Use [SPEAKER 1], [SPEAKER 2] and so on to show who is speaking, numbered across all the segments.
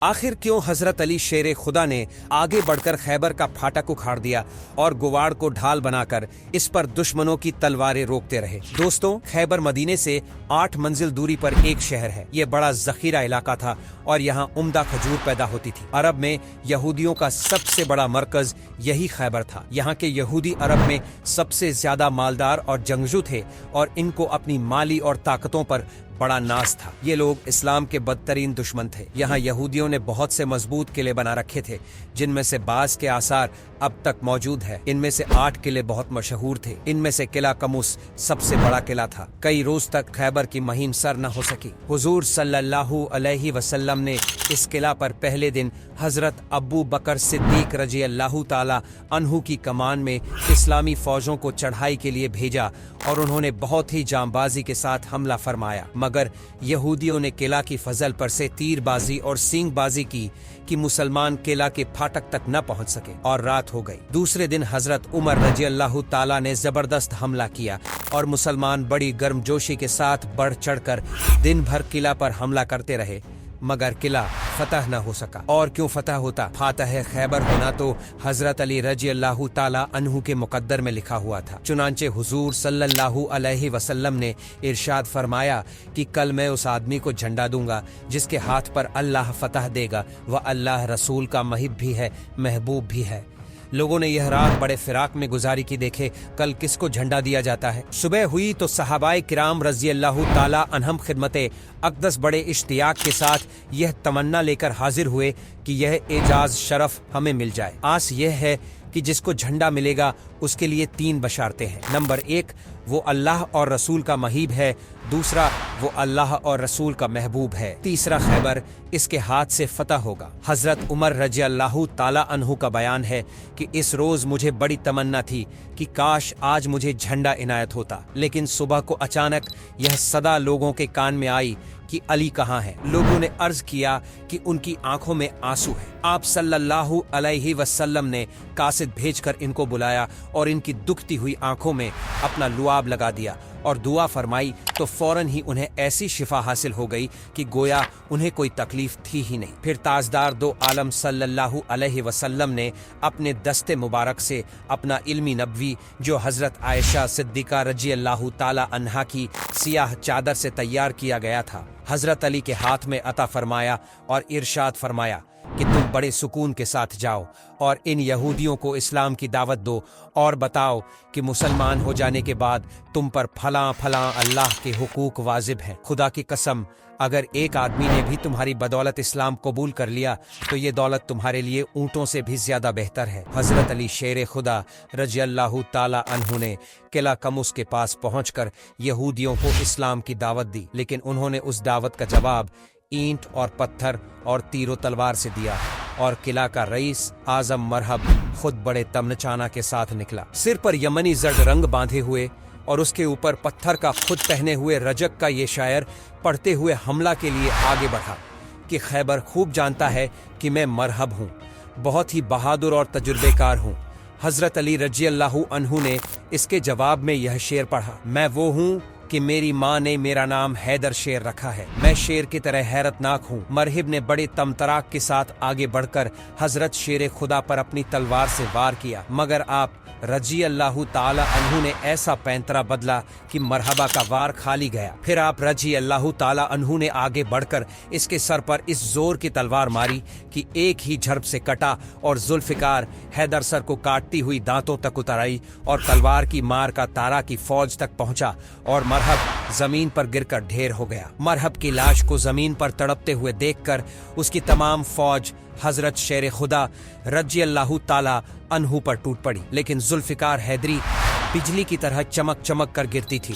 [SPEAKER 1] आखिर क्यों हजरत अली शेर खुदा ने आगे बढ़कर खैबर का फाटक उखाड़ दिया और गुवाड़ को ढाल बनाकर इस पर दुश्मनों की तलवारें रोकते रहे। दोस्तों, खैबर मदीने से 8 मंजिल दूरी पर एक शहर है। ये बड़ा जखीरा इलाका था और यहाँ उम्दा खजूर पैदा होती थी। अरब में यहूदियों का सबसे बड़ा मरकज यही खैबर था। यहाँ के यहूदी अरब में सबसे ज्यादा मालदार और जंगजू थे और इनको अपनी माली और ताकतों पर बड़ा नाज था। ये लोग इस्लाम के बदतरीन दुश्मन थे। यहाँ यहूदियों ने बहुत से मजबूत किले बना रखे थे, जिनमें से बाज के आसार अब तक मौजूद है। इनमें से 8 किले बहुत मशहूर थे। इनमें से किला कमुस सबसे बड़ा किला था। कई रोज तक खैबर की मुहिम सर न हो सकी। हुजूर सल्लल्लाहु अलैहि वसल्लम ने इस किला पर पहले दिन हजरत अबू बकर सिद्दीक रजी अल्लाह ताला अन्हु की कमान में इस्लामी फौजों को चढ़ाई के लिए भेजा और उन्होंने बहुत ही जांबाजी के साथ हमला फरमाया। मगर यहूदियों ने किला की फजल पर से तीरबाजी और सींगबाजी की कि मुसलमान किला के फाटक तक न पहुंच सके और रात हो गई। दूसरे दिन हजरत उमर रजी अल्लाह ताला ने जबरदस्त हमला किया और मुसलमान बड़ी गर्मजोशी के साथ बढ़ चढ़कर दिन भर किला पर हमला करते रहे, मगर किला फतह न हो सका। और क्यों फतह होता? फातह खैबर होना तो हजरत अली रजी अल्लाह ताला अन्हु के मुकद्दर में लिखा हुआ था। चुनांचे हुजूर सल्लल्लाहु अलैहि वसल्लम ने इरशाद फरमाया कि कल मैं उस आदमी को झंडा दूंगा जिसके हाथ पर अल्लाह फतह देगा। वह अल्लाह रसूल का महिब भी है, महबूब भी है। लोगों ने यह रात बड़े फिराक में गुजारी की। देखे कल किसको झंडा दिया जाता है। सुबह हुई तो सहाबाए किराम रजी अल्लाह ताला अन्हम खिदमते अक़दस बड़े इश्तियाक के साथ यह तमन्ना लेकर हाजिर हुए कि यह एजाज शरफ हमें मिल जाए। आस यह है कि जिसको झंडा मिलेगा उसके लिए 3 बशारतें हैं। नंबर 1, वो अल्लाह और रसूल का महीब है। दूसरा, वो अल्लाह और रसूल का महबूब है। तीसरा, खैबर इसके हाथ से फतह होगा। हजरत उमर रजी अल्लाह ताला अन्हु का बयान है कि इस रोज मुझे बड़ी तमन्ना थी कि काश आज मुझे झंडा इनायत होता, लेकिन सुबह को अचानक यह सदा लोगों के कान में आई कि अली कहाँ है। लोगों ने अर्ज किया कि उनकी आंखों में आंसू है। आप सल्लल्लाहु अलैहि वसल्लम ने कासिद भेजकर इनको बुलाया और इनकी दुखती हुई आंखों में अपना लुआब लगा दिया और दुआ फरमाई तो फौरन ही उन्हें ऐसी शिफा हासिल हो गई कि गोया उन्हें कोई तकलीफ थी ही नहीं। फिर ताजदार दो आलम सल्लल्लाहु अलैहि वसल्लम ने अपने दस्ते मुबारक से अपना इल्मी नबवी, जो हजरत आयशा सिद्दीका रजी अल्लाह ताला अन्हा की सियाह चादर से तैयार किया गया था, हजरत अली के हाथ में अता फरमाया और इरशाद फरमाया कि तुम बड़े सुकून के साथ जाओ और इन यहूदियों को इस्लाम की दावत दो और बताओ कि मुसलमान हो जाने के बाद तुम पर फलां फलां अल्लाह के हुकूक वाजिब हैं। खुदा की कसम, अगर एक आदमी ने भी तुम्हारी बदौलत इस्लाम कबूल कर लिया तो ये दौलत तुम्हारे लिए ऊँटों से भी ज्यादा बेहतर है। हजरत अली शेर खुदा रजी अल्लाह ताला अन्हु ने किला कमुस के पास पहुंचकर यहूदियों को इस्लाम की दावत दी, लेकिन उन्होंने उस दावत का जवाब ईंट और पत्थर और तीरों तलवार से दिया और किला का रईस आजम मरहब खुद बड़े तमनचाना के साथ निकला। सिर पर यमनी जर्द रंग बांधे हुए और उसके ऊपर पत्थर का खुद पहने हुए रजक का ये शायर पढ़ते हुए हमला के लिए आगे बढ़ा कि खैबर खूब जानता है कि मैं मरहब हूँ, बहुत ही बहादुर और तजुर्बेकार हूँ। हजरत अली रजी अल्लाह अन्हु ने इसके जवाब में यह शेर पढ़ा, मैं वो हूँ कि मेरी माँ ने मेरा नाम हैदर शेर रखा है, मैं शेर की तरह हैरतनाक हूँ। मरहिब ने बड़े तमतराक के साथ आगे बढ़कर हजरत शेर खुदा पर अपनी तलवार से वार किया, मगर आप रजी अल्लाह ताला अन्हु ने ऐसा पैंतरा बदला कि मरहबा का वार खाली गया। फिर आप रजी अल्लाह ताला अन्हु ने आगे बढ़कर इसके सर पर इस जोर की तलवार मारी कि एक ही झड़प से कटा और जुल्फिकार हैदर सर को काटती हुई दांतों तक उतर आई और तलवार की मार का तारा की फौज तक पहुंचा और मरहब जमीन पर गिरकर ढेर हो गया। मरहब की लाश को जमीन पर तड़पते हुए देखकर उसकी तमाम फौज हजरत शेर खुदा रजी अल्लाह ताला अन्हु पर टूट पड़ी, लेकिन जुल्फिकार हैदरी बिजली की तरह चमक चमक कर गिरती थी,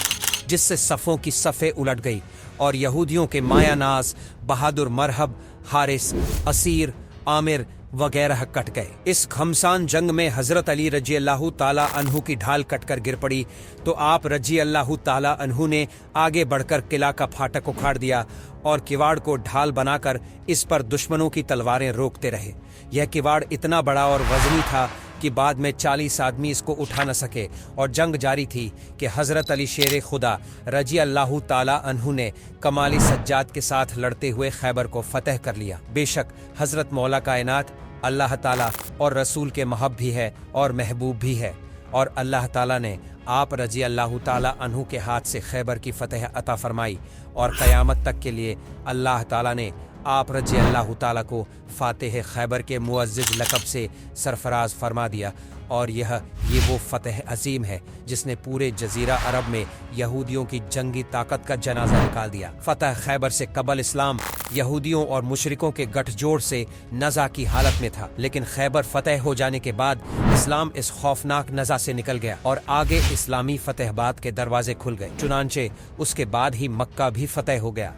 [SPEAKER 1] जिससे सफ़ों की सफ़े उलट गई और यहूदियों के मायानाज बहादुर मरहब, हारिस, असीर, आमिर वगैरह कट गए। इस घमसान जंग में हजरत अली रजी अल्लाह ताला अन्हु की ढाल कटकर गिर पड़ी तो आप रजी अल्लाह ताला अन्हु ने आगे बढ़कर किला का फाटक उखाड़ दिया और किवाड़ को ढाल बनाकर इस पर दुश्मनों की तलवारें रोकते रहे। यह किवाड़ इतना बड़ा और वजनी था کہ بعد میں 40 آدمی اس کو اٹھا نہ سکے اور جنگ جاری تھی کہ حضرت علی شیر خدا رضی اللہ تعالی عنہ نے کمالی سجاد کے ساتھ لڑتے ہوئے خیبر کو فتح کر لیا۔ بے شک حضرت مولا کائنات اللہ تعالی اور رسول کے محب بھی ہے اور محبوب بھی ہے، اور اللہ تعالی نے آپ رضی اللہ تعالی عنہ کے ہاتھ سے خیبر کی فتح عطا فرمائی، اور قیامت تک کے لیے اللہ تعالی نے آپ رضی اللہ تعالی کو فاتح خیبر کے معزز لقب سے سرفراز فرما دیا، اور یہ وہ فتح عظیم ہے جس نے پورے جزیرہ عرب میں یہودیوں کی جنگی طاقت کا جنازہ نکال دیا۔ فتح خیبر سے قبل اسلام یہودیوں اور مشرکوں کے گٹھ جوڑ سے نزاع کی حالت میں تھا، لیکن خیبر فتح ہو جانے کے بعد اسلام اس خوفناک نزاع سے نکل گیا اور آگے اسلامی فتح باد کے دروازے کھل گئے، چنانچہ اس کے بعد ہی مکہ بھی فتح ہو گیا۔